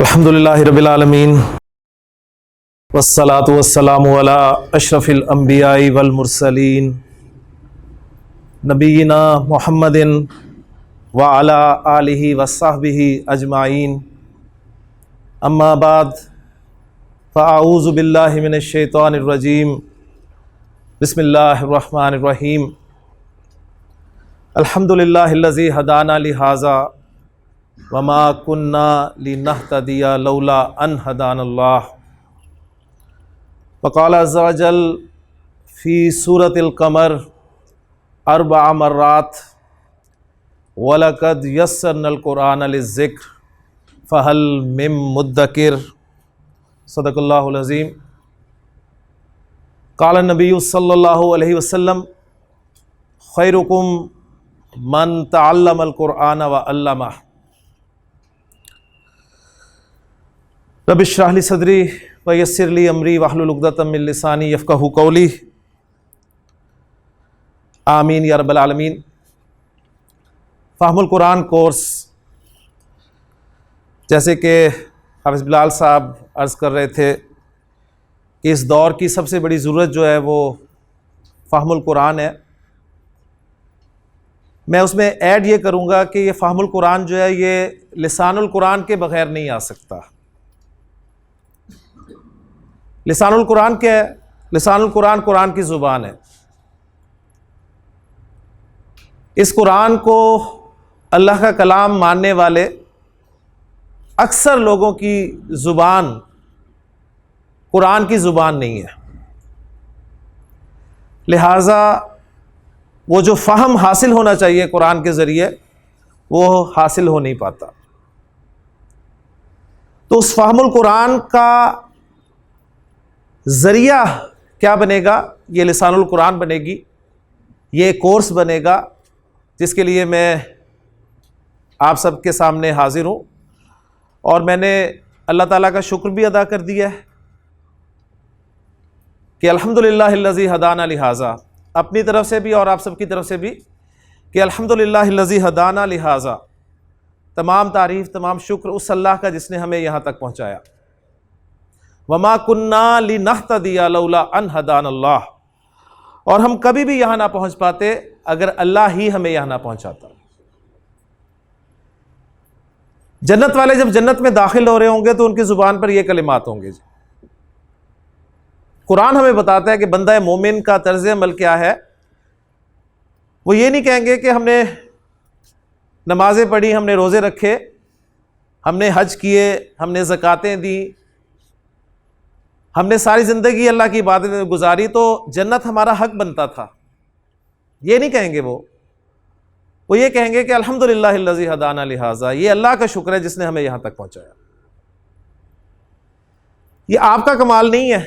अल्हम्दुलिल्लाहि रब्बिल आलमीन वस्सलातु वस्सलामु अला अशरफिल अंबियाई वल मुरसलीन नबीना मुहम्मदिन व अला आलिहि व सहबिहि अजमाइन अम्मा बाद फ़अऊज़ु बिल्लाहि मिनश शैतानिर रजीम बिस्मिल्लाहिर रहमानिर रहीम अल्हम्दुलिल्लाहिल्लज़ी हदाना लिहाज़ा वमा कुन्ना लिनहतदिया लौला अन हदानल्लाह वक़ाल अज़्ज़ा वजल फ़ी सूरतिल क़मर अर्बअ मर्रात वलक़द यस्सरनल क़ुरआन लिज़्ज़िक्र फ़हल मिन मुद्दकिर। सदक़ल्लाहुल अज़ीम। क़ाल नबी सल्लल्लाहु अलैहि वसल्लम खैरुकुम मन तअल्लमल क़ुरआन व अल्लमह। रब्बि इश्रह ली सदरी व यस्सिर ली अमरी वहलुल उक़दतम मिन लिसानी यफ़क़हू क़ौली। आमीन या रब्बल आलमीन। फ़हमुल कुरान कोर्स, जैसे कि हाफ़िज़ बिलाल साहब अर्ज़ कर रहे थे कि इस दौर की सबसे बड़ी ज़रूरत जो है वो फ़हमुल कुरान है। मैं उसमें ऐड ये करूँगा कि ये फ़हमुल कुरान जो है ये लिसानुल कुरान के बग़ैर नहीं आ सकता। लिसानुल कुरान क्या है? लिसानुल कुरान कुरान की ज़ुबान है। इस कुरान को अल्लाह का कलाम मानने वाले अक्सर लोगों की ज़ुबान कुरान की ज़ुबान नहीं है, लिहाजा वो जो फ़हम हासिल होना चाहिए कुरान के ज़रिए वो हासिल हो नहीं पाता। तो उस फ़हमुल कुरान का ज़रिया क्या बनेगा? ये लिसानुल कुरान बनेगी, ये कोर्स बनेगा जिसके लिए मैं आप सबके सामने हाजिर हूँ। और मैंने अल्लाह ताला का शुक्र भी अदा कर दिया है कि अल्हम्दुलिल्लाहिल्लज़ी हदाना लिहाज़ा, अपनी तरफ से भी और आप सबकी तरफ से भी कि अल्हम्दुलिल्लाहिल्लज़ी हदाना लिहाज़ा, तमाम तारीफ़ तमाम शुक्र उस अल्लाह का जिसने हमें यहाँ तक पहुँचाया। वमा कुन्ना लिनहतदिया लौला अन हदानल्लाह, और हम कभी भी यहाँ ना पहुँच पाते अगर अल्लाह ही हमें यहाँ ना पहुँचाता। जन्नत वाले जब जन्नत में दाखिल हो रहे होंगे तो उनकी ज़ुबान पर ये कलिमात होंगे। कुरान हमें बताता है कि बंदा मोमिन का तर्ज़ अमल क्या है। वो ये नहीं कहेंगे कि हमने नमाज़ें पढ़ी, हमने रोज़े रखे, हमने हज किए, हमने ज़कातें दी, हमने सारी ज़िंदगी अल्लाह की इबादत में गुजारी तो जन्नत हमारा हक बनता था। ये नहीं कहेंगे वो ये कहेंगे कि अल्हम्दुलिल्लाहिल्लज़ी हदाना लिहाज़ा, ये अल्लाह का शुक्र है जिसने हमें यहाँ तक पहुँचाया। ये आपका कमाल नहीं है,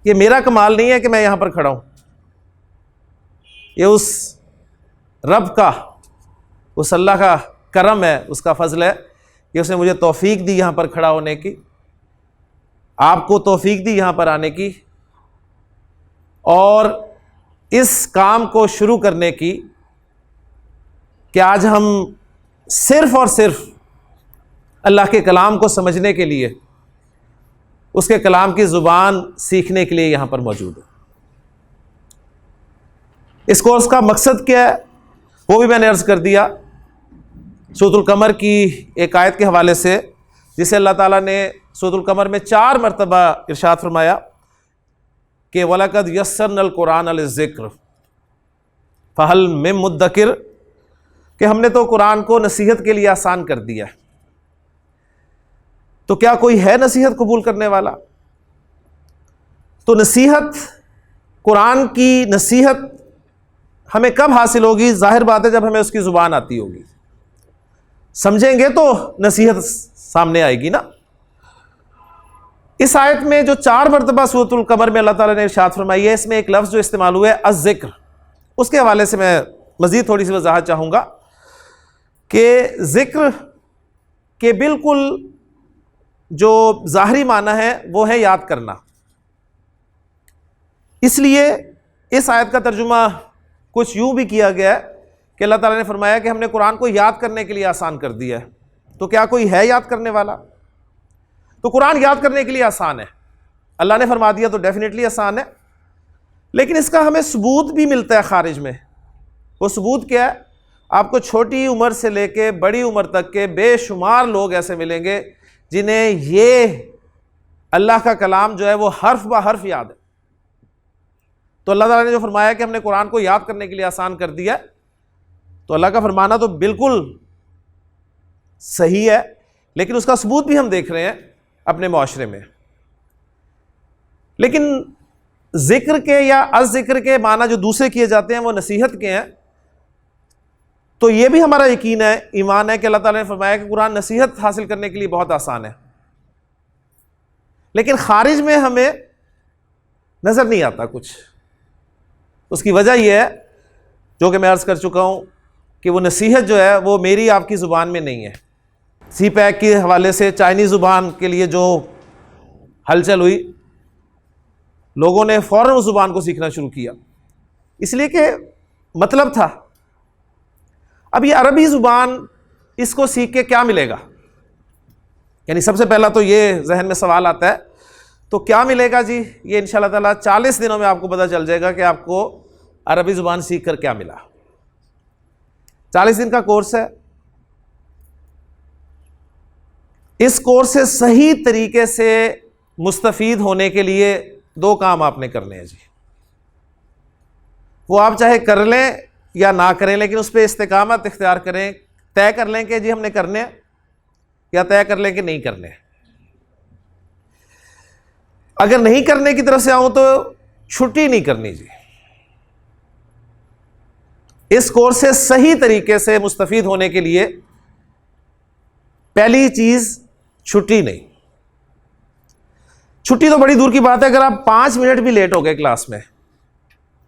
ये मेरा कमाल नहीं है कि मैं यहाँ पर खड़ा हूँ। ये उस रब का, उस अल्लाह का करम है, उसका फ़ज़ल है कि उसने मुझे तौफ़ीक दी यहाँ पर खड़ा होने की, आपको तौफीक दी यहाँ पर आने की और इस काम को शुरू करने की कि आज हम सिर्फ़ और सिर्फ अल्लाह के कलाम को समझने के लिए, उसके कलाम की ज़ुबान सीखने के लिए यहाँ पर मौजूद है। इस कोर्स का मकसद क्या है वो भी मैंने अर्ज़ कर दिया सूरतुल क़मर की एक आयत के हवाले से, जिसे अल्लाह ताला ने सूरतुल क़मर में 4 मरतबा इरशाद फरमाया कि वलक़द यस्सरनल क़ुरआन लिज़्ज़िक्र फ़हल मिन मुद्दकिर, कि हमने तो कुरान को नसीहत के लिए आसान कर दिया है, तो क्या कोई है नसीहत कबूल करने वाला? तो नसीहत, कुरान की नसीहत हमें कब हासिल होगी? ज़ाहिर बात है जब हमें उसकी ज़ुबान आती होगी, समझेंगे तो नसीहत सामने आएगी ना। इस आयत में जो 4 मरतबा सूरतुल क़मर में अल्लाह ताला ने इरशाद फरमाई है, इसमें एक लफ्ज़ जो इस्तेमाल हुआ है अज़्ज़िक्र, उसके हवाले से मैं मज़ीद थोड़ी सी वजाहत चाहूँगा कि ज़िक्र के बिल्कुल जो ज़ाहरी माना है वो है याद करना। इसलिए इस आयत का तर्जुमा कुछ यूँ भी किया गया है कि अल्लाह ताला ने फरमाया कि हमने कुरान को याद करने के लिए आसान कर दिया है। तो क्या कोई है याद करने वाला? तो कुरान याद करने के लिए आसान है, अल्लाह ने फरमा दिया तो डेफिनेटली आसान है, लेकिन इसका हमें सबूत भी मिलता है खारिज में। वो सबूत क्या है? आपको छोटी उम्र से लेके बड़ी उम्र तक के बेशुमार लोग ऐसे मिलेंगे जिन्हें ये अल्लाह का कलाम जो है वो हर्फ ब हर्फ याद है। तो अल्लाह ताला ने जो फरमाया कि हमने कुरान को याद करने के लिए आसान कर दिया, तो अल्लाह का फरमाना तो बिल्कुल सही है, लेकिन उसका सबूत भी हम देख रहे हैं अपने मुआशरे में। लेकिन जिक्र के या अज़िक्र के माना जो दूसरे किए जाते हैं वो नसीहत के हैं। तो ये भी हमारा यकीन है, ईमान है कि अल्लाह ताला ने फरमाया कि कुरान नसीहत हासिल करने के लिए बहुत आसान है, लेकिन खारिज में हमें नज़र नहीं आता कुछ। उसकी वजह यह है, जो कि मैं अर्ज़ कर चुका हूँ, कि वो नसीहत जो है वो मेरी आपकी ज़ुबान में नहीं है। सी पैक के हवाले से चाइनीज़ ज़ुबान के लिए जो हलचल हुई, लोगों ने फ़ौरन उस ज़ुबान को सीखना शुरू किया, इसलिए कि मतलब था अब ये अरबी ज़ुबान, इसको सीख के क्या मिलेगा? यानी सबसे पहला तो ये जहन में सवाल आता है, तो क्या मिलेगा जी? ये इंशाअल्लाह ताला 40 दिनों में आपको पता चल जाएगा कि आपको अरबी ज़ुबान सीख कर क्या मिला। 40 दिन का कोर्स है। इस कोर्स से सही तरीके से मुस्तफ़ीद होने के लिए 2 काम आपने करने हैं जी। वो आप चाहे कर लें या ना करें, लेकिन उस पर इस्तिकामत इख्तियार करें। तय कर लें कि जी हमने करने हैं, या तय कर लें कि नहीं करने। अगर नहीं करने की तरफ से आऊं तो छुट्टी नहीं करनी जी। इस कोर्स से सही तरीके से मुस्तफ़ीद होने के लिए पहली चीज छुट्टी नहीं। छुट्टी तो बड़ी दूर की बात है, अगर आप 5 मिनट भी लेट हो गए क्लास में,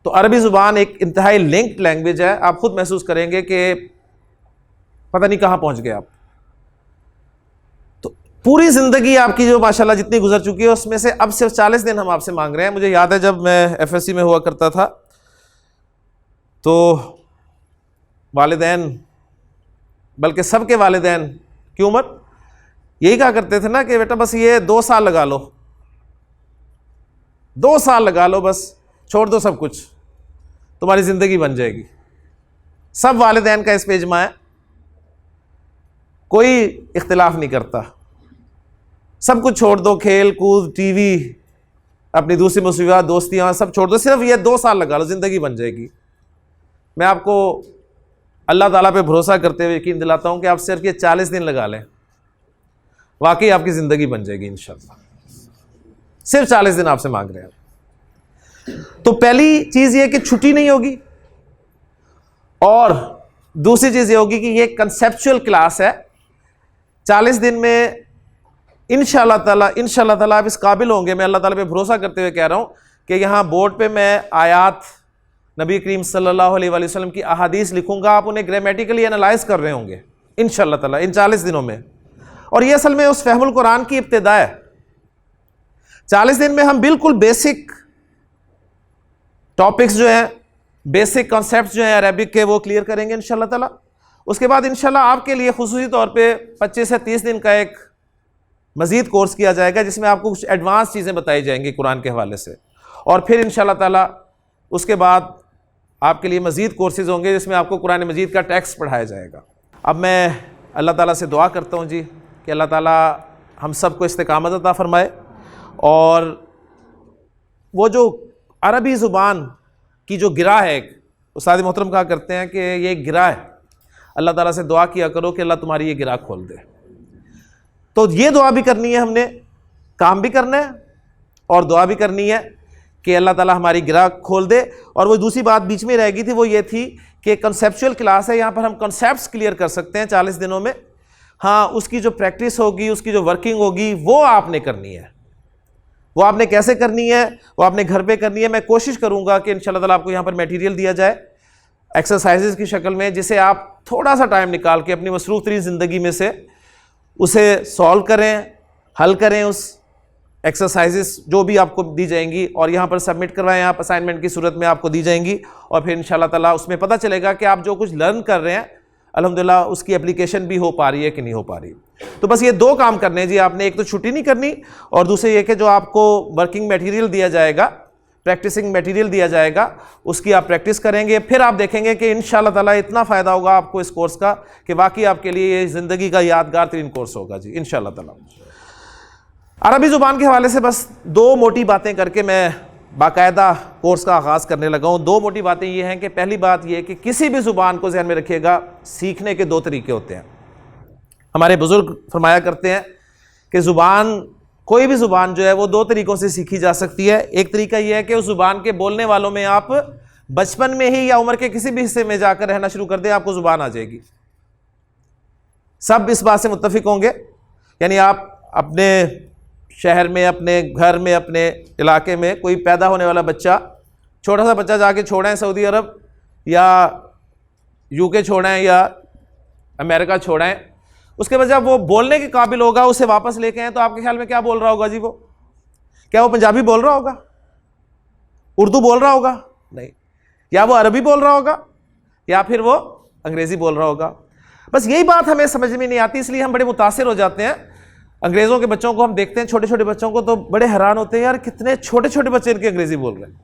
तो अरबी ज़ुबान एक इंतहाई लिंक्ड लैंग्वेज है। आप खुद महसूस करेंगे कि पता नहीं कहां पहुंच गए आप। तो पूरी ज़िंदगी आपकी जो माशाल्लाह जितनी गुजर चुकी है, उसमें से अब सिर्फ 40 दिन हम आपसे मांग रहे हैं। मुझे याद है जब मैं FSC में हुआ करता था, तो वालिदैन, बल्कि सबके वालिदैन की उम्र यही कहा करते थे ना कि बेटा बस ये 2 साल लगा लो, 2 साल लगा लो, बस छोड़ दो सब कुछ, तुम्हारी ज़िंदगी बन जाएगी। सब वालिदैन का इस पे इज्मा है, कोई इख्तिलाफ नहीं करता। सब कुछ छोड़ दो, खेल कूद, टीवी, अपनी दूसरी मुसीबत, दोस्तियाँ सब छोड़ दो, सिर्फ ये 2 साल लगा लो, ज़िंदगी बन जाएगी। मैं आपको अल्लाह ताला पे भरोसा करते हुए यकीन दिलाता हूँ कि आप सिर्फ ये 40 दिन लगा लें, वाकई आपकी ज़िंदगी बन जाएगी इंशाअल्लाह। सिर्फ 40 दिन आपसे मांग रहे हैं। तो पहली चीज़ ये कि छुट्टी नहीं होगी, और दूसरी चीज़ ये होगी कि ये कंसेप्चुअल क्लास है। 40 दिन में इंशाअल्लाह ताला आप इस काबिल होंगे, मैं अल्लाह ताला पे भरोसा करते हुए कह रहा हूँ कि यहाँ बोर्ड पे मैं आयात नबी करीम सल्लल्लाहु अलैहि वसल्लम की अहादीस लिखूंगा, आप उन्हें ग्रामेटिकली एनालाइज कर रहे होंगे इंशाअल्लाह ताला इन 40 दिनों में। और ये असल में उस फ़हमुल कुरान की इब्तिदा है। 40 दिन में हम बिल्कुल बेसिक टॉपिक्स जो हैं, बेसिक कॉन्सेप्ट्स जो हैं अरबिक के, वो क्लियर करेंगे इंशाअल्लाह ताला। उसके बाद इंशाअल्लाह आपके लिए खुसूसी तौर पे 25 से 30 दिन का एक मज़ीद कोर्स किया जाएगा, जिसमें आपको कुछ एडवांस चीज़ें बताई जाएंगी कुरान के हवाले से। और फिर इंशाअल्लाह ताला उसके बाद आपके लिए मज़ीद कोर्सेज़ होंगे जिसमें आपको कुरान मजीद का टेक्स्ट पढ़ाया जाएगा। अब मैं अल्लाह ताला से दुआ करता हूँ जी कि अल्लाह ताला हम सबको इस्तिकामत अता फ़रमाए, और वो जो अरबी ज़ुबान की जो गिरा है, एक उस्ताद मोहतरम कहा करते हैं कि ये गिरा है, अल्लाह ताला से दुआ किया करो कि अल्लाह तुम्हारी ये गिरा खोल दे। तो ये दुआ भी करनी है हमने, काम भी करना है और दुआ भी करनी है कि अल्लाह ताला हमारी गिरा खोल दे। और वो दूसरी बात बीच में रह गई थी, वो ये थी कि कंसेप्चुअल क्लास है, यहाँ पर हम कॉन्सेप्ट्स क्लियर कर सकते हैं 40 दिनों में। हाँ, उसकी जो प्रैक्टिस होगी, उसकी जो वर्किंग होगी, वो आपने करनी है। वो आपने कैसे करनी है, वो आपने घर पे करनी है। मैं कोशिश करूँगा कि इंशाअल्लाह ताला आपको यहाँ पर मटेरियल दिया जाए एक्सरसाइजेज की शक्ल में, जिसे आप थोड़ा सा टाइम निकाल के अपनी मसरूफ़ तरीन ज़िंदगी में से उसे सॉल्व करें, हल करें उस एक्सरसाइजेस जो भी आपको दी जाएंगी, और यहाँ पर सबमिट करवाएं आप असाइनमेंट की सूरत में आपको दी जाएंगी। और फिर इंशाअल्लाह ताला उसमें पता चलेगा कि आप जो कुछ लर्न कर रहे हैं अल्हम्दुलिल्लाह उसकी एप्लीकेशन भी हो पा रही है कि नहीं हो पा रही। तो बस ये दो काम करने हैं जी आपने, एक तो छुट्टी नहीं करनी और दूसरे ये कि जो आपको वर्किंग मटेरियल दिया जाएगा, प्रैक्टिसिंग मटेरियल दिया जाएगा, उसकी आप प्रैक्टिस करेंगे। फिर आप देखेंगे कि इंशाल्लाह ताला इतना फ़ायदा होगा आपको इस कोर्स का कि वाकई आपके लिए ये ज़िंदगी का यादगार तरीन कोर्स होगा जी इंशाल्लाह ताला। अरबी ज़ुबान के हवाले से बस दो मोटी बातें करके मैं बाकायदा कोर्स का आगाज़ करने लगा हूँ। दो मोटी बातें ये हैं कि पहली बात ये कि किसी भी ज़ुबान को ज़हन में रखिएगा, सीखने के दो तरीके होते हैं। हमारे बुज़ुर्ग फरमाया करते हैं कि ज़ुबान, कोई भी ज़ुबान जो है वो दो तरीक़ों से सीखी जा सकती है। एक तरीका यह है कि उस ज़ुबान के बोलने वालों में आप बचपन में ही या उम्र के किसी भी हिस्से में जाकर रहना शुरू कर दें, आपको ज़ुबान आ जाएगी। सब इस बात से मुत्तफिक होंगे। यानी आप अपने शहर में, अपने घर में, अपने इलाके में कोई पैदा होने वाला बच्चा, छोटा सा बच्चा जाके छोड़ें सऊदी अरब या यूके छोड़ें या अमेरिका छोड़ें, उसके बाद जब वो बोलने के काबिल होगा, उसे वापस लेके आए तो आपके ख्याल में क्या बोल रहा होगा जी? वो क्या वो पंजाबी बोल रहा होगा, उर्दू बोल रहा होगा? नहीं। या वो अरबी बोल रहा होगा या फिर वो अंग्रेज़ी बोल रहा होगा। बस यही बात हमें समझ में नहीं आती, इसलिए हम बड़े मुतासिर हो जाते हैं। अंग्रेज़ों के बच्चों को हम देखते हैं, छोटे छोटे बच्चों को, तो बड़े हैरान होते हैं, यार कितने छोटे छोटे बच्चे इनके अंग्रेज़ी बोल रहे हैं।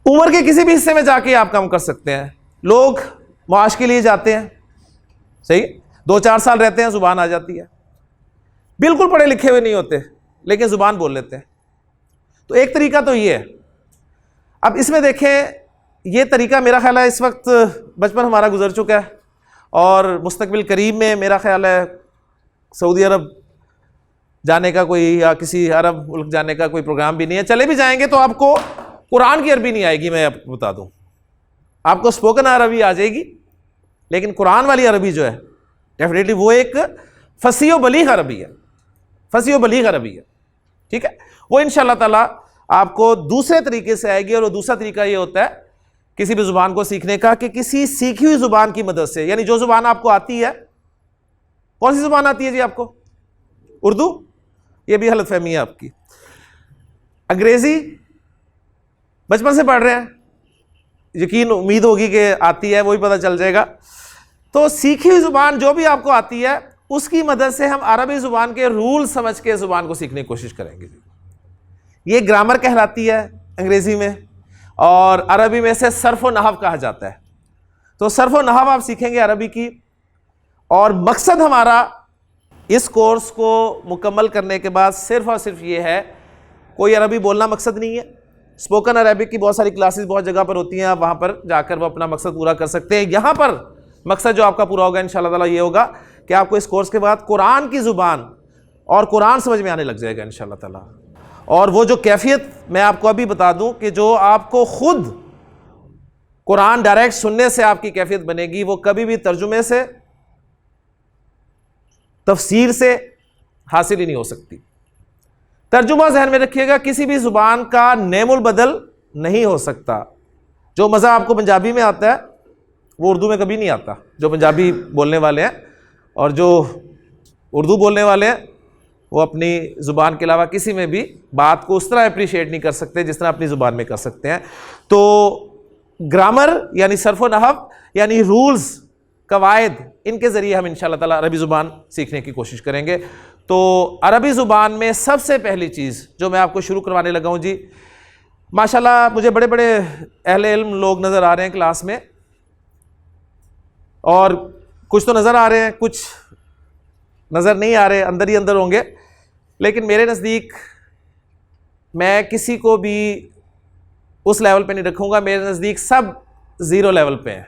उम्र के किसी भी हिस्से में जाके आप काम कर सकते हैं। लोग मुआश के लिए जाते हैं, सही, 2-4 साल रहते हैं, ज़ुबान आ जाती है। बिल्कुल पढ़े लिखे हुए नहीं होते लेकिन ज़ुबान बोल लेते हैं। तो एक तरीका तो ये है। अब इसमें देखें, ये तरीका मेरा ख्याल है इस वक्त, बचपन हमारा गुजर चुका है और मुस्तकबिल करीब में मेरा ख्याल है सऊदी अरब जाने का कोई या किसी अरब मुल्क जाने का कोई प्रोग्राम भी नहीं है। चले भी जाएंगे तो आपको कुरान की अरबी नहीं आएगी, मैं आपको बता दूं। आपको स्पोकन अरबी आ जाएगी लेकिन कुरान वाली अरबी जो है डेफिनेटली वो एक फसी व बलीग अरबी है, फसी व बलीग अरबी है, ठीक है। वो इंशाअल्लाह ताला आपको दूसरे तरीके से आएगी। और वो दूसरा तरीका ये होता है किसी भी ज़ुबान को सीखने का कि किसी सीखी हुई ज़ुबान की मदद से, यानी जो ज़ुबान आपको आती है, कौन सी ज़ुबान आती है जी आपको? उर्दू? ये भी गलतफहमी है आपकी। अंग्रेज़ी बचपन से पढ़ रहे हैं, यकीन उम्मीद होगी कि आती है, वही पता चल जाएगा। तो सीखी हुई ज़ुबान जो भी आपको आती है उसकी मदद से हम अरबी ज़ुबान के रूल समझ के ज़ुबान को सीखने की कोशिश करेंगे। ये ग्रामर कहलाती है अंग्रेज़ी में, और अरबी में से सर्फ़ व नहव कहा जाता है। तो सर्फ़ व नहव आप सीखेंगे अरबी की। और मकसद हमारा इस कोर्स को मुकम्मल करने के बाद सिर्फ़ और सिर्फ ये है, कोई अरबी बोलना मकसद नहीं है। स्पोकन अरबिक की बहुत सारी क्लासेस बहुत जगह पर होती हैं, आप वहाँ पर जाकर वो अपना मकसद पूरा कर सकते हैं। यहाँ पर मकसद जो आपका पूरा होगा इंशाअल्लाह ताला ये होगा कि आपको इस कोर्स के बाद कुरान की ज़ुबान और कुरान समझ में आने लग जाएगा इंशाअल्लाह ताला। और वो जो कैफियत मैं आपको अभी बता दूं कि जो आपको खुद कुरान डायरेक्ट सुनने से आपकी कैफियत बनेगी, वो कभी भी तर्जुमे से, तफसीर से हासिल ही नहीं हो सकती। तर्जुमा ज़हन में रखिएगा, किसी भी ज़ुबान का नेमुल बदल नहीं हो सकता। जो मज़ा आपको पंजाबी में आता है वो उर्दू में कभी नहीं आता, जो पंजाबी बोलने वाले हैं। और जो उर्दू बोलने वाले हैं वो अपनी ज़ुबान के अलावा किसी में भी बात को उस तरह अप्रिशिएट नहीं कर सकते जिस तरह अपनी ज़ुबान में कर सकते हैं। तो ग्रामर यानी सर्फ़ व नहव यानी रूल्स, कवायद, इनके ज़रिए हम इंशाअल्लाह ताला अरबी ज़ुबान सीखने की कोशिश करेंगे। तो अरबी ज़ुबान में सबसे पहली चीज़ जो मैं आपको शुरू करवाने लगा हूँ जी, माशाल्लाह मुझे बड़े बड़े अहले इल्म लोग नज़र आ रहे हैं क्लास में, और कुछ तो नज़र आ रहे हैं, कुछ नज़र नहीं आ रहे, अंदर ही अंदर होंगे। लेकिन मेरे नज़दीक मैं किसी को भी उस लेवल पे नहीं रखूँगा, मेरे नज़दीक सब ज़ीरो लेवल पे हैं।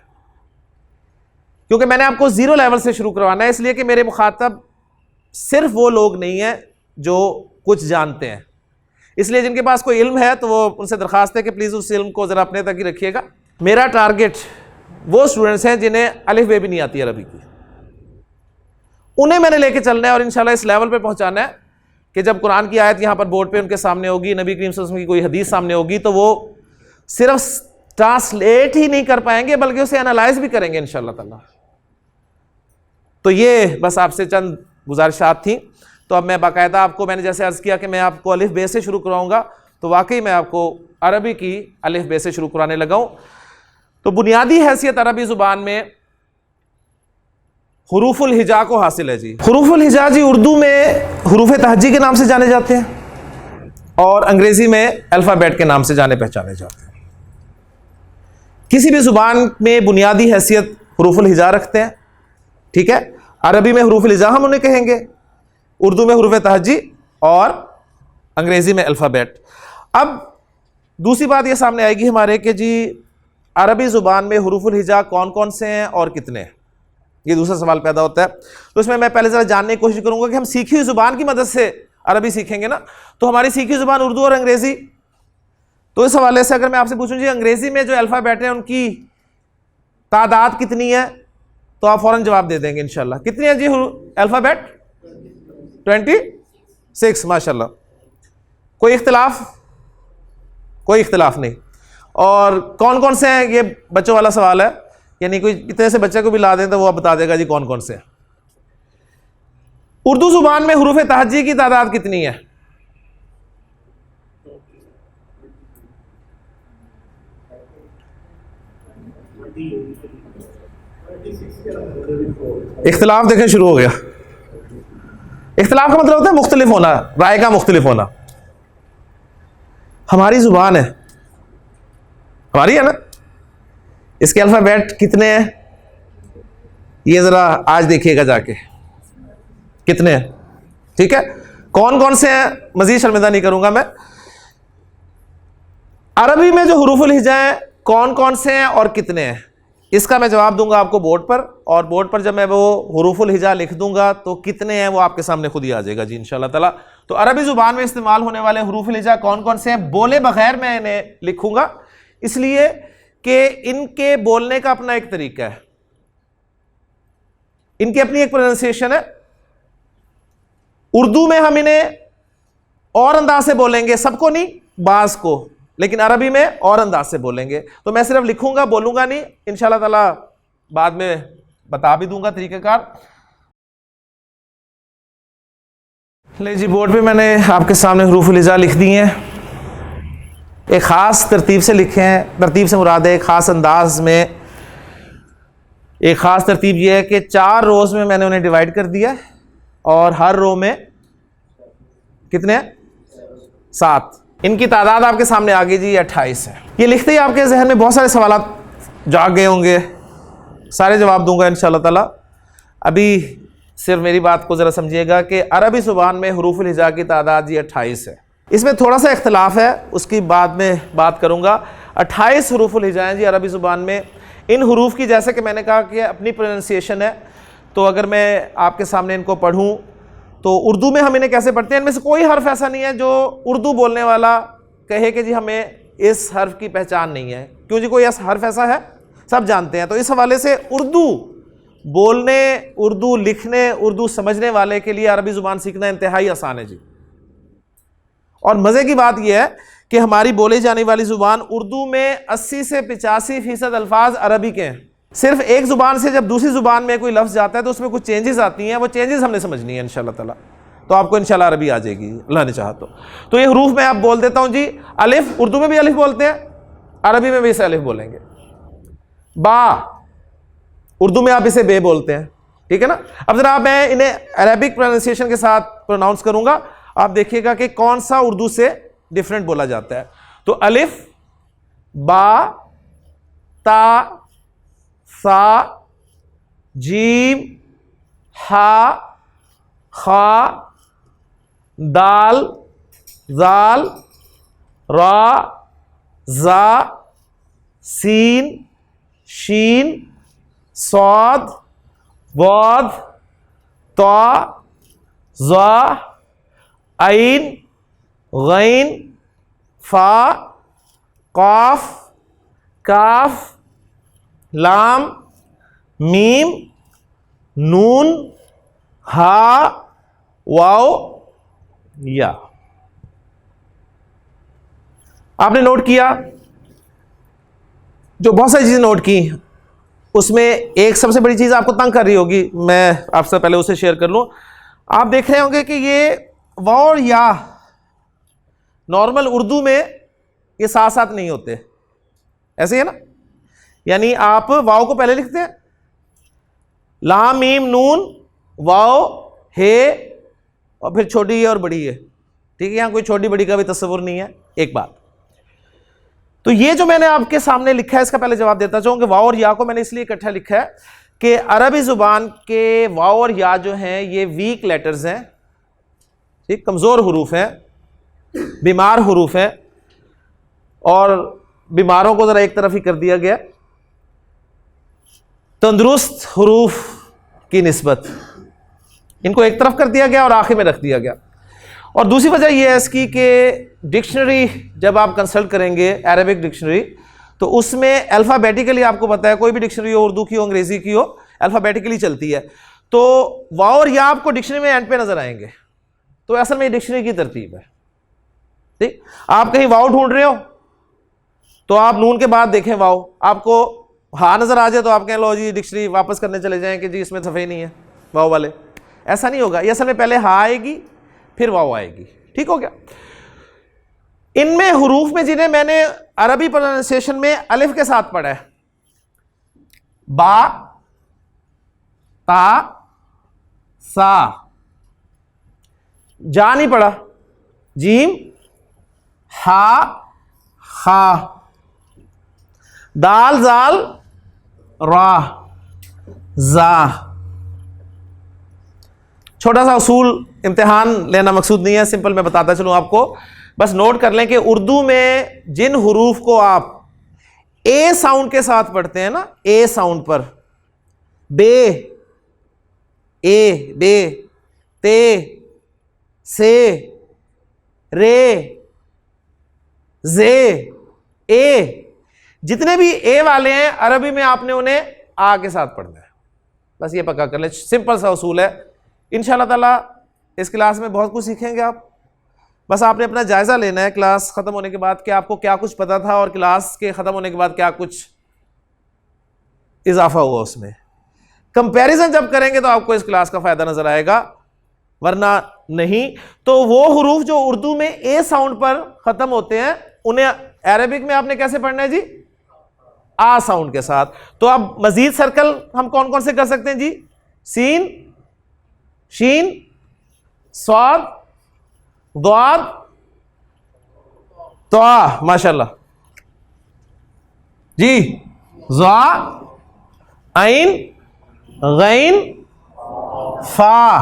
क्योंकि मैंने आपको ज़ीरो लेवल से शुरू करवाना है, इसलिए कि मेरे मुखातब सिर्फ वो लोग नहीं हैं जो कुछ जानते हैं। इसलिए जिनके पास कोई इल्म है तो वो उनसे दरख्वास्त है कि प्लीज़ उस इल्म को ज़रा अपने तक ही रखिएगा। मेरा टारगेट वो स्टूडेंट्स हैं जिन्हें अलिफ बे भी नहीं आती अरबी की, उन्हें मैंने लेके चलना है और इंशाल्लाह इस लेवल पे पहुंचाना है कि जब कुरान की आयत यहाँ पर बोर्ड पे उनके सामने होगी, नबी करीम सल्लल्लाहु अलैहि वसल्लम की कोई हदीस सामने होगी, तो वो सिर्फ ट्रांसलेट ही नहीं कर पाएंगे बल्कि उसे एनालाइज भी करेंगे इंशाल्लाह ताला। तो ये बस आपसे चंद गुजारिशात थी। तो अब मैं बाकायदा आपको, मैंने जैसे अर्ज़ किया कि मैं आपको अलिफ बे से शुरू कराऊंगा, तो वाकई मैं आपको अरबी की अलिफ बे से शुरू कराने लगा हूँ। तो बुनियादी हैसियत अरबी ज़ुबान में हुरूफुल हिजा को हासिल है जी। हुरूफुल हिजा जी उर्दू में हुरूफ तहजी के नाम से जाने जाते हैं और अंग्रेजी में अल्फ़ाबेट के नाम से जाने पहचाने जाते हैं। किसी भी ज़ुबान में बुनियादी हैसियत हुरूफुल हिजा रखते हैं, ठीक है। अरबी में हुरूफुल हिजा हम उन्हें कहेंगे, उर्दू में हुरूफ तहजी और अंग्रेजी में अल्फ़ाबेट। अब दूसरी बात ये सामने आएगी हमारे कि जी अरबी ज़ुबान में हुरूफुल हिजा कौन कौन से हैं और कितने, ये दूसरा सवाल पैदा होता है। तो इसमें मैं पहले ज़रा जानने की कोशिश करूंगा कि हम सीखी हुई ज़ुबान की मदद से अरबी सीखेंगे ना, तो हमारी सीखी ज़ुबान उर्दू और अंग्रेज़ी। तो इस हवाले से अगर मैं आपसे पूछूं जी अंग्रेज़ी में जो अल्फ़ाबेट हैं उनकी तादाद कितनी है, तो आप फ़ौरन जवाब दे देंगे इंशाल्लाह। कितनी है जी अल्फ़ाबेट? 26 माशाल्लाह। कोई इख्तिलाफ? कोई इख्तिलाफ नहीं। और कौन कौन से हैं, ये बच्चों वाला सवाल है, यानी कोई इतने से बच्चे को भी ला दें तो वो बता देगा जी कौन कौन से हैं। उर्दू जुबान में हुरूफ तहजी की तादाद कितनी है? इख्तिलाफ देखें शुरू हो गया। इख्तिलाफ का मतलब होता है मुख्तलिफ होना, राय का मुख्तलिफ होना। हमारी जुबान है, हमारी है ना, इसके अल्फ़ाबेट कितने हैं ये ज़रा आज देखिएगा जाके, कितने हैं, ठीक है। कौन कौन से हैं मज़ीद शर्मिंदा नहीं करूंगा मैं। अरबी में जो हुरूफुल हिजा हैं कौन कौन से हैं और कितने हैं, इसका मैं जवाब दूंगा आपको बोर्ड पर, और बोर्ड पर जब मैं वो हुरूफुल हिजा लिख दूंगा तो कितने हैं वो आपके सामने खुद ही आ जाएगा जी इंशाल्लाह ताला। तो अरबी ज़ुबान में इस्तेमाल होने वाले हुरूफुल हिजा कौन कौन से हैं बोले बगैर मैं इन्हें लिखूंगा, इसलिए कि इनके बोलने का अपना एक तरीका है, इनकी अपनी एक प्रोनाउंसिएशन है। उर्दू में हम इन्हें और अंदाज से बोलेंगे, सबको नहीं, बाज को, लेकिन अरबी में और अंदाज से बोलेंगे। तो मैं सिर्फ लिखूंगा, बोलूंगा नहीं, इंशाल्लाह ताला बाद में बता भी दूंगा तरीक़ेकार। ले जी बोर्ड पे मैंने आपके सामने हुरूफुल हिजा लिख दिए हैं, एक ख़ास तरतीब से लिखे हैं। तरतीब से मुराद है एक ख़ास अंदाज में, एक ख़ास तरतीब यह है कि 4 रोज़ में मैंने उन्हें डिवाइड कर दिया और हर रो में कितने हैं? 7। इनकी तादाद आपके सामने आ गई जी 28 है। ये लिखते ही आपके जहन में बहुत सारे सवाल जाग गए होंगे, सारे जवाब दूंगा इंशाल्लाह ताला। अभी सिर्फ मेरी बात को ज़रा समझिएगा कि अरबी ज़ुबान में हुरूफुल हिजा की तादाद जी 28 है। इसमें थोड़ा सा इख्तिलाफ है, उसकी बाद में बात करूंगा। 28 हुरूफुल हिजा हैं जी अरबी ज़ुबान में। इन हुरूफ की जैसे कि मैंने कहा कि अपनी प्रोनाउंसिएशन है, तो अगर मैं आपके सामने इनको पढ़ूं तो उर्दू में हम इन्हें कैसे पढ़ते हैं, इनमें से कोई हर्फ ऐसा नहीं है जो उर्दू बोलने वाला कहे कि जी हमें इस हर्फ की पहचान नहीं है। क्यों जी, कोई ऐसा हर्फ ऐसा है? सब जानते हैं। तो इस हवाले से उर्दू बोलने, उर्दू लिखने, उर्दू समझने वाले के लिए अरबी ज़ुबान सीखना इंतहाई आसान है जी। और मज़े की बात यह है कि हमारी बोली जाने वाली ज़ुबान उर्दू में 80 से 85% अल्फाज अरबी के हैं। सिर्फ एक ज़ुबान से जब दूसरी ज़ुबान में कोई लफ्ज़ जाता है तो उसमें कुछ चेंजेस आती हैं, वो चेंजेस हमने समझनी है इंशाल्लाह ताला। तो आपको इंशाल्लाह अरबी आ जाएगी अल्लाह ने चाहा तो ये हरूफ मैं आप बोल देता हूँ जी। अलिफ, उर्दू में भी अलिफ बोलते हैं, अरबी में भी इसे अलिफ बोलेंगे। बा, उर्दू में आप इसे बे बोलते हैं, ठीक है ना। अब जरा मैं इन्हें अरेबिक प्रोनाउंसिएशन के साथ प्रोनाउंस करूंगा, आप देखिएगा कि कौन सा उर्दू से डिफरेंट बोला जाता है। तो अलिफ, बा, ता, सा, जीम, हा, खा, दाल, जाल, रा, जा, सीन, शीन, सौद, वाद, ता, ज़ा, आइन, गैन, फा, काफ, काफ, लाम, मीम, नून, हा, वाओ, या। आपने नोट किया, जो बहुत सारी चीज़ें नोट की, उसमें एक सबसे बड़ी चीज़ आपको तंग कर रही होगी, मैं आपसे पहले उसे शेयर कर लूँ। आप देख रहे होंगे कि ये वाओ और या नॉर्मल उर्दू में ये साथ साथ नहीं होते, ऐसे ही है ना। यानी आप वाओ को पहले लिखते हैं, लाम मीम नून वाओ हे और फिर छोटी है और बड़ी है, ठीक है, यहां कोई छोटी बड़ी का भी तस्वुर नहीं है। एक बात, तो ये जो मैंने आपके सामने लिखा है इसका पहले जवाब देता चाहूँ कि वाओ और या को मैंने इसलिए इकट्ठा लिखा है कि अरबी जुबान के वाओ और या जो हैं ये वीक लेटर्स हैं, ठीक, कमजोर हरूफ हैं, बीमार हरूफ हैं, और बीमारों को जरा एक तरफ ही कर दिया गया तंदुरुस्त हरूफ की निस्बत, इनको एक तरफ कर दिया गया और आखिर में रख दिया गया। और दूसरी वजह यह है इसकी कि डिक्शनरी जब आप कंसल्ट करेंगे अरेबिक डिक्शनरी तो उसमें अल्फ़ाबेटिकली, आपको पता है कोई भी डिक्शनरी हो, उर्दू की हो अंग्रेजी की हो, अल्फ़ाबेटिकली चलती है, तो वाओ और या आपको डिक्शनरी में एंड पे नजर आएंगे, तो असल में डिक्शनरी की तरतीब है, ठीक। आप कहीं वाओ ढूंढ रहे हो तो आप नून के बाद देखें वाओ, आपको हा नजर आ जाए तो आप कहें लो जी डिक्शनरी वापस करने चले जाएं कि जी इसमें सफ़े नहीं है वाओ वाले, ऐसा नहीं होगा। ये असल में पहले हा आएगी फिर वाओ आएगी, ठीक हो गया। इनमें हुरूफ में जिन्हें मैंने अरबी प्रोनाउंसिएशन में अलिफ के साथ पढ़ा है, बा ता सा, जा नहीं पढ़ा, जीम हा खा, दाल जाल रा जा। छोटा सा उसूल, इम्तिहान लेना मकसूद नहीं है, सिंपल मैं बताता चलूं आपको, बस नोट कर लें कि उर्दू में जिन हुरूफ को आप ए साउंड के साथ पढ़ते हैं ना, ए साउंड पर, बे, ए बे, ते, से, रे, जे, ए, जितने भी ए वाले हैं अरबी में आपने उन्हें आ के साथ पढ़ना है, बस ये पक्का कर लें, सिंपल सा उसूल है। इंशाअल्लाह ताला इस क्लास में बहुत कुछ सीखेंगे आप, बस आपने अपना जायजा लेना है क्लास खत्म होने के बाद कि आपको क्या कुछ पता था और क्लास के खत्म होने के बाद क्या कुछ इजाफा हुआ उसमें। कंपैरिजन जब करेंगे तो आपको इस क्लास का फायदा नजर आएगा, वरना नहीं। तो वो हुरूफ जो उर्दू में ए साउंड पर खत्म होते हैं उन्हें अरबिक में आपने कैसे पढ़ना है जी, आ साउंड के साथ। तो अब मजीद सर्कल हम कौन कौन से कर सकते हैं जी, सीन, शीन, स्वाद, द्वाद, त्वा, माशाल्लाह जी, ज़ा, ऐन, गैन, फा,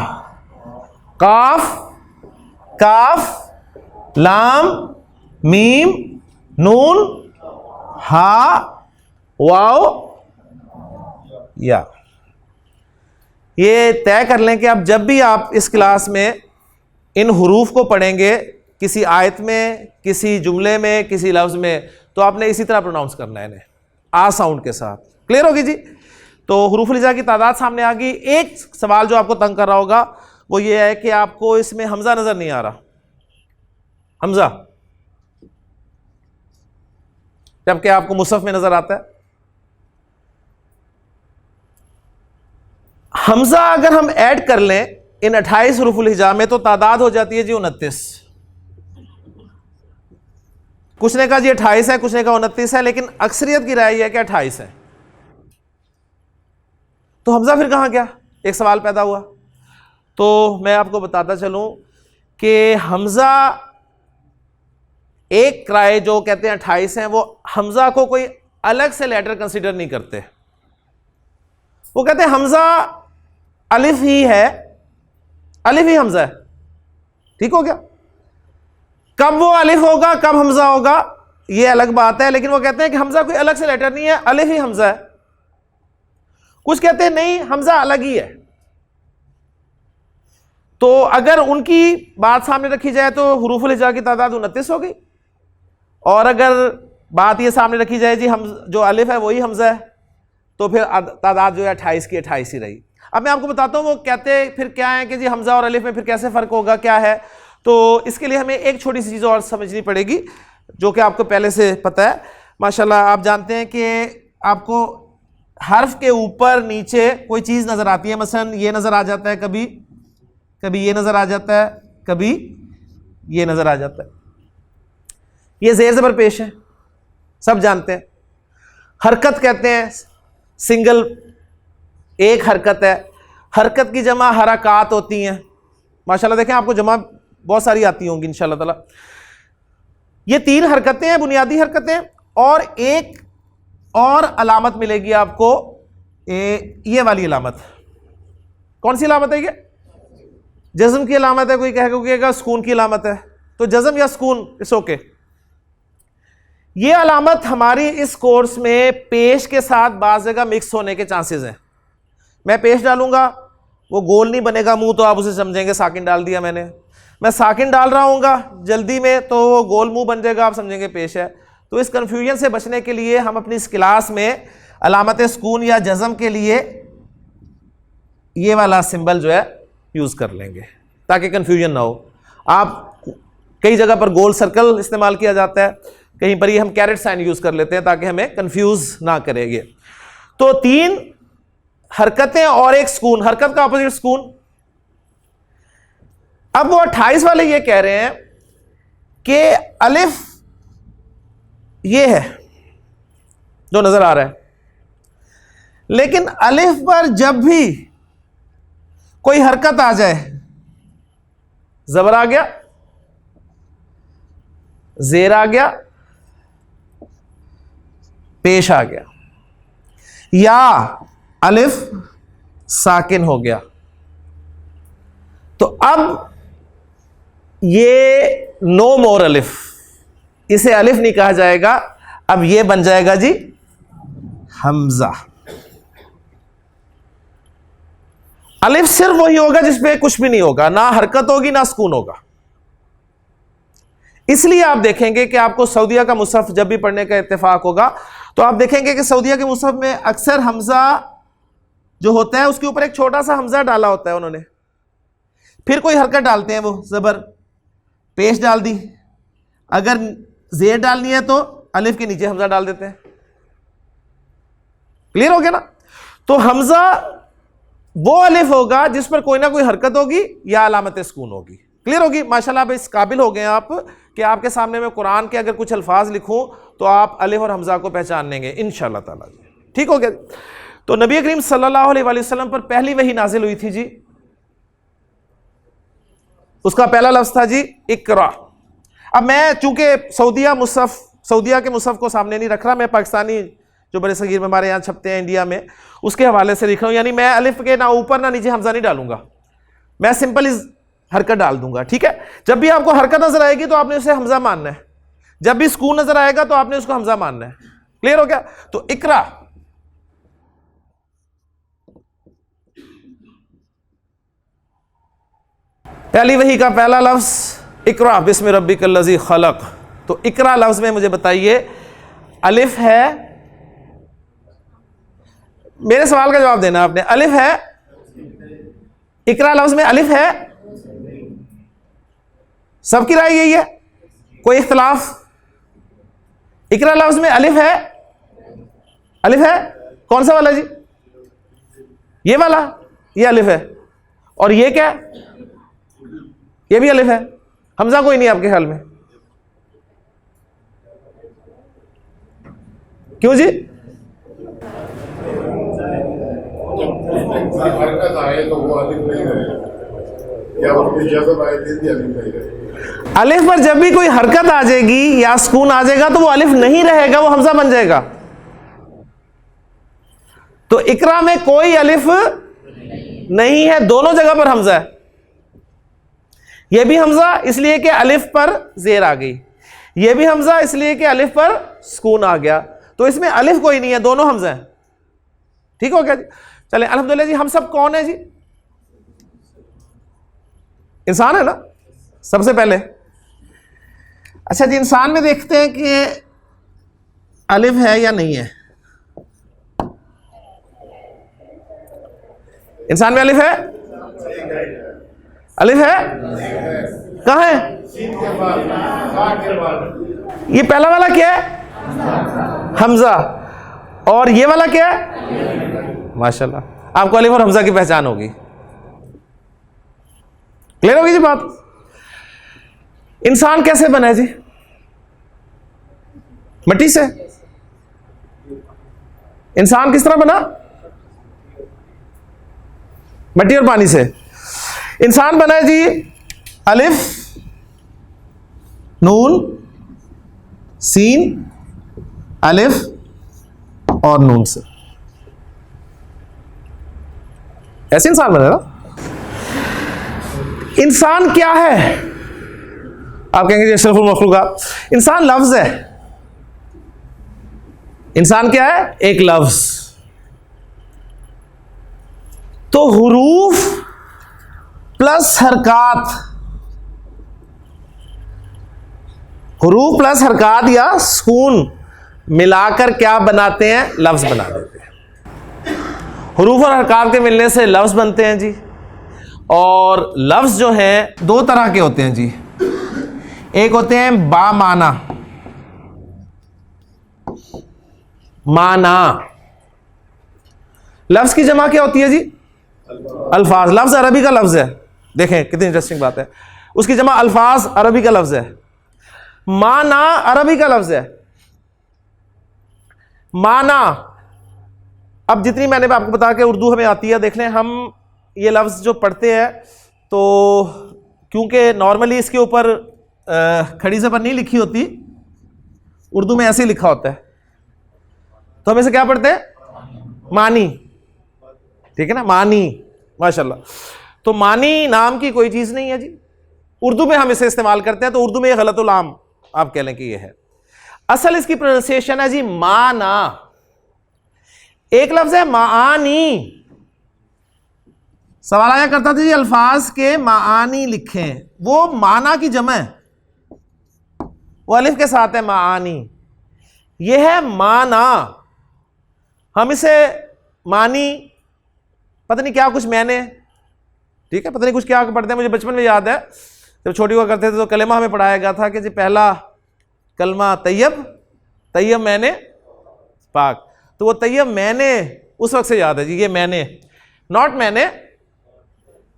काफ, काफ, लाम, मीम, नून, हा, वाओ, या। ये तय कर लें कि अब जब भी आप इस क्लास में इन हुरूफ को पढ़ेंगे किसी आयत में, किसी जुमले में, किसी लफ्ज़ में, तो आपने इसी तरह प्रोनाउंस करना है इन्हें आ साउंड के साथ। क्लियर होगी जी। तो हुरूफ लिजा की तादाद सामने आ गई। एक सवाल जो आपको तंग कर रहा होगा वो ये है कि आपको इसमें हमजा नजर नहीं आ रहा, हमजा, जबकि आपको मुसहफ में नजर आता है। हमजा अगर हम ऐड कर लें इन 28 हुरूफुल हिजा में तो तादाद हो जाती है जी 29। कुछ ने कहा जी 28 है, कुछ ने कहा 29 है, लेकिन अक्सरियत की राय है कि 28 है। तो हमजा फिर कहां गया, एक सवाल पैदा हुआ। तो मैं आपको बताता चलूं कि हमजा एक राय जो कहते हैं 28 है, वो हमजा को कोई अलग से लेटर कंसीडर नहीं करते। वो कहते हैं हमजा अलिफ ही है, अलिफ ही हमजा है, ठीक हो गया। कब वो अलिफ होगा कब हमजा होगा ये अलग बात है, लेकिन वो कहते हैं कि हमजा कोई अलग से लेटर नहीं है, अलिफ ही हमजा है। कुछ कहते हैं नहीं हमजा अलग ही है। तो अगर उनकी बात सामने रखी जाए तो हुरूफुल हिजा की तादाद 29 हो गई, और अगर बात ये सामने रखी जाए जी हम जो अलिफ है वही हमजा है, तो फिर तादाद जो है 28 की 28 ही रही। अब मैं आपको बताता हूँ वो कहते फिर क्या है कि जी हमजा और अलिफ में फिर कैसे फ़र्क होगा, क्या है। तो इसके लिए हमें एक छोटी सी चीज़ और समझनी पड़ेगी जो कि आपको पहले से पता है। माशाल्लाह आप जानते हैं कि आपको हर्फ के ऊपर नीचे कोई चीज़ नज़र आती है, मसलन ये नज़र आ जाता है, कभी कभी ये नज़र आ जाता है, कभी ये नज़र आ जाता है। ये ज़ेर ज़बर पेश है, सब जानते हैं। हरकत कहते हैं सिंगल एक हरकत है। हरकत की जमा हरकात होती हैं। माशाल्लाह देखें आपको जमा बहुत सारी आती होंगी इंशाल्लाह ताला। ये 3 हरकतें हैं, बुनियादी हरकतें, और एक और अलामत मिलेगी आपको, ये वाली अलामत। कौन सी अलामत है ये? जज़म की अलामत है। कोई कहेगा सुकून की अलामत है, तो जज़म या सुकून, इट्स ओके। ये अलामत हमारी इस कोर्स में पेश के साथ बाज़ जगह मिक्स होने के चांसेस हैं। मैं पेश डालूंगा, वो गोल नहीं बनेगा मुंह, तो आप उसे समझेंगे साकिन डाल दिया मैंने। मैं साकिन डाल रहा हूँगा जल्दी में, तो वो गोल मुंह बन जाएगा, आप समझेंगे पेश है। तो इस कन्फ्यूजन से बचने के लिए हम अपनी इस क्लास में अलामत सुकून या जज़म के लिए ये वाला सिंबल जो है यूज़ कर लेंगे, ताकि कन्फ्यूजन ना हो। आप कई जगह पर गोल सर्कल इस्तेमाल किया जाता है, कहीं पर ये हम कैरेट साइन यूज़ कर लेते हैं ताकि हमें कन्फ्यूज़ ना करेंगे। तो 3 हरकतें और एक सुकून, हरकत का ऑपोजिट सुकून। अब वो 28 वाले ये कह रहे हैं कि अलिफ ये है जो नजर आ रहा है, लेकिन अलिफ पर जब भी कोई हरकत आ जाए, जबर आ गया, जेर आ गया, पेश आ गया, या अलिफ साकिन हो गया, तो अब ये नो मोर अलिफ, इसे अलिफ नहीं कहा जाएगा। अब ये बन जाएगा जी हमजा। अलिफ सिर्फ वही होगा जिसपे कुछ भी नहीं होगा, ना हरकत होगी ना सुकून होगा। इसलिए आप देखेंगे कि आपको सऊदीया का मुसहफ जब भी पढ़ने का इत्तेफाक होगा, तो आप देखेंगे कि सऊदीया के मुसहफ में अक्सर हमजा जो होता है उसके ऊपर एक छोटा सा हमजा डाला होता है उन्होंने, फिर कोई हरकत डालते हैं, वो जबर पेश डाल दी, अगर जेर डालनी है तो अलिफ के नीचे हमजा डाल देते हैं। क्लियर हो गया ना? तो हमजा वो अलिफ होगा जिस पर कोई ना कोई हरकत होगी या अलामत सुकून होगी। क्लियर होगी? माशाल्लाह आप इस काबिल हो गए हैं आप कि आपके सामने मैं कुरान के अगर कुछ अल्फाज लिखूं तो आप अलिफ और हमजा को पहचान लेंगे इंशाअल्लाह ताला। ठीक हो गया? तो नबी करीम सल्लल्लाहु अलैहि वसल्लम पर पहली वही नाजिल हुई थी जी, उसका पहला लफ्ज था जी इकरा। अब मैं चूंकि सऊदीया के मुसहफ को सामने नहीं रख रहा, मैं पाकिस्तानी जो बड़े सगीर में हमारे यहाँ छपते हैं इंडिया में, उसके हवाले से लिख रहा हूँ। यानी मैं अलिफ के ना ऊपर ना नीचे हमजा नहीं डालूंगा, मैं सिंपल इस हरकत डाल दूंगा। ठीक है? जब भी आपको हरकत नजर आएगी तो आपने उसे हमजा मानना है, जब भी सुकून नजर आएगा तो आपने उसको हमजा मानना है। क्लियर हो गया? तो इकरा, पहली वही का पहला लफ्ज इकरा बिस्मि रब्बिकल लज़ी खलक। तो इकरा लफ्ज में मुझे बताइए अलिफ है, मेरे सवाल का जवाब देना आपने, अलिफ है? इकरा लफ्ज में अलिफ है? सबकी राय यही है, कोई इख्तिलाफ? इकरा लफ्ज में अलिफ है? अलिफ है? कौन सा वाला जी? ये वाला, ये अलिफ है। और ये क्या है? ये भी अलिफ है। हमजा कोई नहीं आपके ख्याल में? क्यों जी? हरकत आए तो वो अलिफ नहीं रहेगा, या उसकी जज़ब आए तो भी अलिफ नहीं रहेगा। अलिफ पर जब भी कोई हरकत आ जाएगी या सुकून आ जाएगा तो वो अलिफ नहीं रहेगा, वो हमजा बन जाएगा। तो इकरा में कोई अलिफ नहीं है, दोनों जगह पर हमजा है। यह भी हमजा इसलिए कि अलिफ पर जेर आ गई, यह भी हमजा इसलिए कि अलिफ पर सुकून आ गया। तो इसमें अलिफ कोई नहीं है, दोनों हमजा है। ठीक हो गया जी? चले अल्हम्दुलिल्लाह जी। हम सब कौन है जी? इंसान है ना सबसे पहले। अच्छा जी, इंसान में देखते हैं कि अलिफ है या नहीं है। इंसान में अलिफ है? अलिफ है? कहां है? ये पहला वाला क्या है? हमजा। और ये वाला क्या है? माशाल्लाह, आपको अलिफ और हमजा की पहचान होगी। क्लियर होगी जी बात? इंसान कैसे बना है जी? मिट्टी से। इंसान किस तरह बना? मिट्टी और पानी से। इंसान बना है जी अलिफ नून सीन अलिफ और नून से, ऐसे इंसान बने ना। इंसान क्या है? आप कहेंगे अशरफुल मखलूकात। इंसान लफ्ज है। इंसान क्या है? एक लफ्ज। तो हुरूफ प्लस हरकात, हुरूफ प्लस हरकात या सुकून मिलाकर क्या बनाते हैं? लफ्ज बना देते हैं। हुरूफ और हरकात के मिलने से लफ्ज बनते हैं जी। और लफ्ज जो हैं दो तरह के होते हैं जी। एक होते हैं बामाना, माना। लफ्ज की जमा क्या होती है जी? अल्फाज। लफ्ज अरबी का लफ्ज है। देखें कितनी इंटरेस्टिंग बात है, उसकी जमा अल्फाज अरबी का लफ्ज है। माना अरबी का लफ्ज है। माना, अब जितनी मैंने आपको बता के उर्दू हमें आती है, देख लें हम ये लफ्ज जो पढ़ते हैं तो क्योंकि नॉर्मली इसके ऊपर खड़ी ज़बर नहीं लिखी होती, उर्दू में ऐसे ही लिखा होता है, तो हम इसे क्या पढ़ते हैं? मानी। ठीक है ना, मानी, माशाल्लाह। तो मानी नाम की कोई चीज नहीं है जी, उर्दू में हम इसे इस्तेमाल करते हैं, तो उर्दू में ये गलतुल आम आप कह लें कि ये है। असल इसकी प्रोनाउंसिएशन है जी माना। एक लफ्ज है मानी। सवाल आया करता था जी अल्फाज के मानी लिखें, वो माना की जमा है, वो अलिफ के साथ है मानी। ये है माना। हम इसे मानी, पता नहीं क्या कुछ मैंने, ठीक है, पता नहीं कुछ क्या पढ़ते हैं। मुझे बचपन में याद है जब छोटी हुआ करते थे तो कलेमा हमें पढ़ाया गया था कि जी पहला कलमा तैयब, तैयब मैंने पाक। तो वो तैयब मैंने उस वक्त से याद है जी, ये मैंने, नॉट मैंने,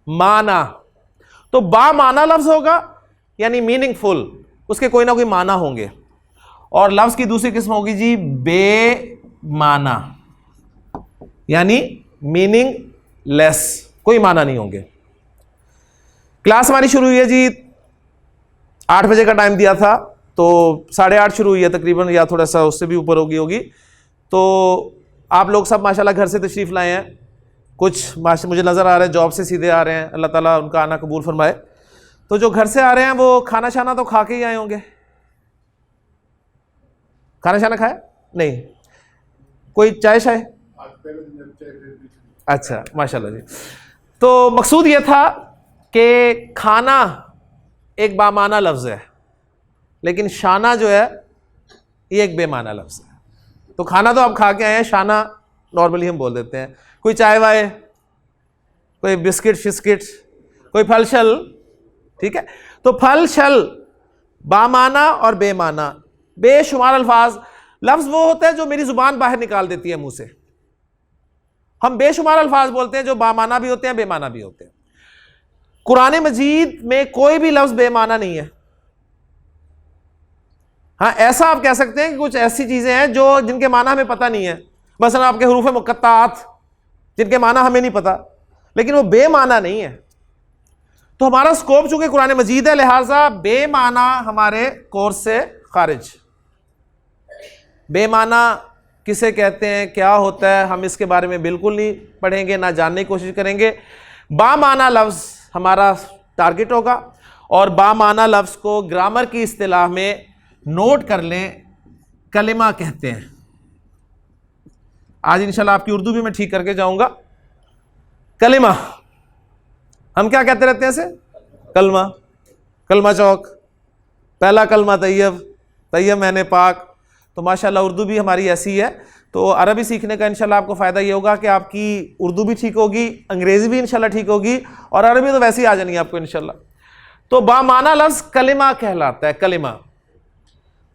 माना। तो बा माना लफ्ज होगा यानी मीनिंगफुल, उसके कोई ना कोई माना होंगे। और लफ्ज की दूसरी किस्म होगी जी बे माना, यानी मीनिंग लेस, कोई माना नहीं होंगे। क्लास हमारी शुरू हुई है जी 8 बजे का टाइम दिया था, तो 8:30 शुरू हुई है तकरीबन, या थोड़ा सा उससे भी ऊपर होगी। तो आप लोग सब माशाल्लाह घर से तशरीफ़ लाए हैं, कुछ मुझे नज़र आ रहे हैं जॉब से सीधे आ रहे हैं, अल्लाह ताला उनका आना कबूल फरमाए। तो जो घर से आ रहे हैं वो खाना शाना तो खा के ही आए होंगे। खाना शाना खाया नहीं? कोई चाय शाय? अच्छा माशाल्लाह जी। तो मकसूद ये था कि खाना एक बामाना लफ्ज़ है, लेकिन शाना जो है ये एक बेमाना लफ्ज़ है। तो खाना तो आप खा के आए हैं, शाना नॉर्मली हम बोल देते हैं। कोई चाय वाय, कोई बिस्किट शिस्किट, कोई फल शल, ठीक है। तो फल शल बामाना और बेमाना, बेशुमार अल्फाज। लफ्ज़ वो होता है जो मेरी ज़ुबान बाहर निकाल देती है मुंह से। हम बेशुमार अल्फाज बोलते हैं जो बामाना भी होते हैं बेमाना भी होते हैं। कुरान मजीद में कोई भी लफ्ज़ बेमाना नहीं है। हाँ, ऐसा आप कह सकते हैं कि कुछ ऐसी चीज़ें हैं जो जिनके माना हमें पता नहीं है, मसलन आपके हुरूफ मुक़त्तात जिनके माना हमें नहीं पता, लेकिन वो बेमाना नहीं है। तो हमारा स्कोप चूंकि कुरान मजीद है, लिहाजा बेमाना हमारे कोर्स से खारिज। बेमाना किसे कहते हैं, क्या होता है, हम इसके बारे में बिल्कुल नहीं पढ़ेंगे, ना जानने की कोशिश करेंगे। बामाना लफ्ज़ हमारा टारगेट होगा, और बामाना लफ्ज़ को ग्रामर की इस्तिलाह में नोट कर लें, कलिमा कहते हैं। आज इंशाल्लाह आपकी उर्दू भी मैं ठीक करके जाऊंगा। कलिमा हम क्या कहते रहते हैं इसे? कलमा, कलमा चौक, पहला कलमा तैयब, तैयब मैंने पाक। तो माशाल्लाह उर्दू भी हमारी ऐसी है। तो अरबी सीखने का इंशाल्लाह आपको फ़ायदा ये होगा कि आपकी उर्दू भी ठीक होगी, अंग्रेज़ी भी इंशाल्लाह ठीक होगी, और अरबी तो वैसे ही आ जानी है आपको इंशाल्लाह। तो बामाना लफ्ज़ कलिमा कहलाता है। कलिमा,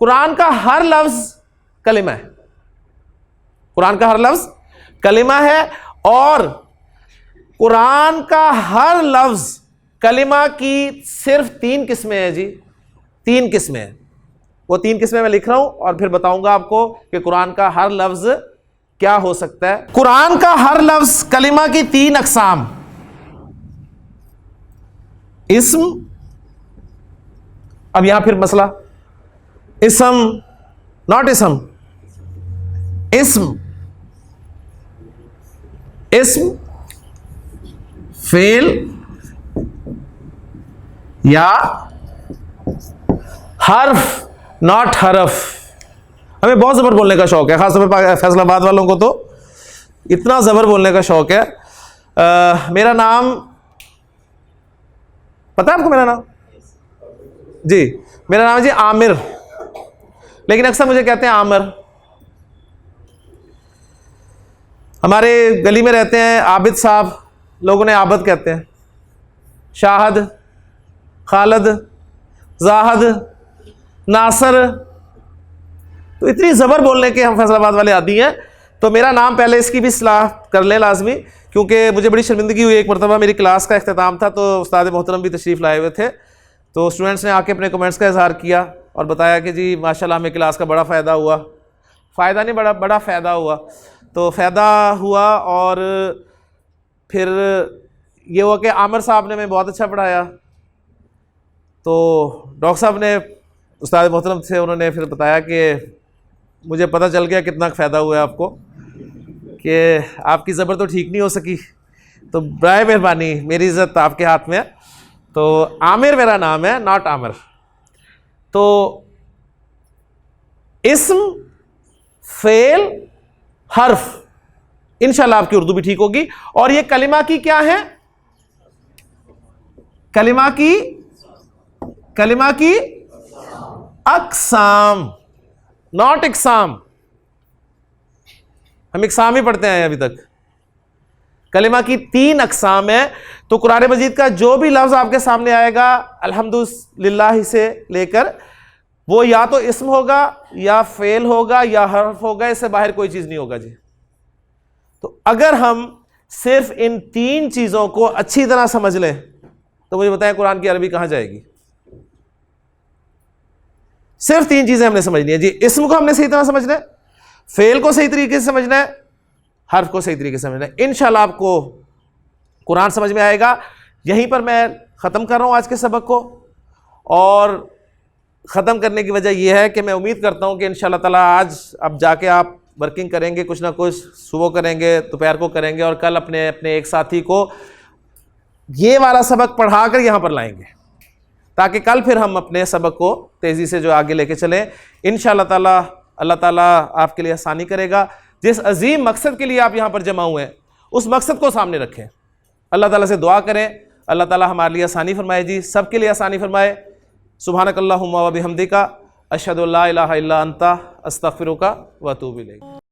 कुरान का हर लफ्ज़ कलिमा है। कुरान का हर लफ्ज़ कलिमा है, और कुरान का हर लफ्ज़ कलिमा की सिर्फ 3 किस्में हैं जी, 3 किस्में हैं। वो 3 किस्में मैं लिख रहा हूं और फिर बताऊंगा आपको कि कुरान का हर लफ्ज़ क्या हो सकता है। कुरान का हर लफ्ज़ कलिमा की 3 अक़साम, इस्म, अब यहां फिर मसला, इस्म नॉट इस्म, इस्म, इस्म फेल या हर्फ नॉट हरफ। हमें बहुत ज़बर बोलने का शौक है, खासतौर पर फैसलाबाद वालों को तो इतना ज़बर बोलने का शौक है। मेरा नाम पता है आपको? मेरा नाम जी, मेरा नाम है जी आमिर, लेकिन अक्सर मुझे कहते हैं आमिर। हमारे गली में रहते हैं आबिद साहब, लोगों ने आबिद कहते हैं। शाहद, खालिद, जाहद, नासर, तो इतनी ज़बर बोलने के हम फैसलाबाद वाले आदी हैं। तो मेरा नाम पहले इसकी भी सलाह कर लें लाजमी, क्योंकि मुझे बड़ी शर्मिंदगी हुई। एक मरतबा मेरी क्लास का इख्तिताम था, तो उस्ताद मोहतरम भी तशरीफ़ लाए हुए थे, तो स्टूडेंट्स ने आके अपने कमेंट्स का इजहार किया और बताया कि जी माशाल्लाह हमें क्लास का बड़ा फ़ायदा हुआ। फ़ायदा नहीं, बड़ा फ़ायदा हुआ। तो फ़ायदा हुआ और फिर ये हुआ कि आमिर साहब ने हमें बहुत अच्छा पढ़ाया। तो डॉक्टर साहब ने, उस्ताद मोहतरम थे, उन्होंने फिर बताया कि मुझे पता चल गया कितना फ़ायदा हुआ है आपको, कि आपकी ज़बर तो ठीक नहीं हो सकी, तो बराए मेहरबानी मेरी इज़्ज़त आपके हाथ में है। तो आमिर मेरा नाम है, नॉट आमिर। तो इस्म फेल हर्फ, इंशाल्लाह आपकी उर्दू भी ठीक होगी। और ये कलिमा की क्या है? कलिमा की अक़साम, नॉट इक़साम। हम इक़साम ही पढ़ते हैं अभी तक। कलिमा की 3 अक़साम है। तो कुरान मजीद का जो भी लफ्ज़ आपके सामने आएगा अल्हम्दुलिल्लाह से लेकर, वो या तो इस्म होगा या फेल होगा या हर्फ होगा, इससे बाहर कोई चीज़ नहीं होगा जी। तो अगर हम सिर्फ इन 3 चीज़ों को अच्छी तरह समझ लें तो मुझे बताएं कुरान की अरबी कहाँ जाएगी? सिर्फ 3 चीज़ें हमने समझनी है जी। इस्म को हमने सही तरह समझना है, फेल को सही तरीके से समझना है, हर्फ को सही तरीके से समझना है। इंशाल्लाह आपको कुरान समझ में आएगा। यहीं पर मैं ख़त्म कर रहा हूँ आज के सबक को, और ख़त्म करने की वजह यह है कि मैं उम्मीद करता हूँ कि इंशाल्लाह ताला आज अब जाके आप वर्किंग करेंगे, कुछ ना कुछ सुबह करेंगे, दोपहर को करेंगे, और कल अपने अपने एक साथी को ये वाला सबक पढ़ा कर यहाँ पर लाएंगे, ताकि कल फिर हम अपने सबक को तेज़ी से जो आगे लेके चलें। इंशाअल्लाह ताला अल्लाह ताला आपके लिए आसानी करेगा। जिस अजीम मकसद के लिए आप यहाँ पर जमा हुए हैं, उस मकसद को सामने रखें। अल्लाह ताला से दुआ करें, अल्लाह ताला हमारे लिए आसानी फरमाए जी, सबके लिए आसानी फरमाए। सुब्हानकल्लाहुम्मा व बिहम्दिका अशहदु अल्ला इलाहा इल्ला अंता अस्तगफिरुका व अतूबु इलैक।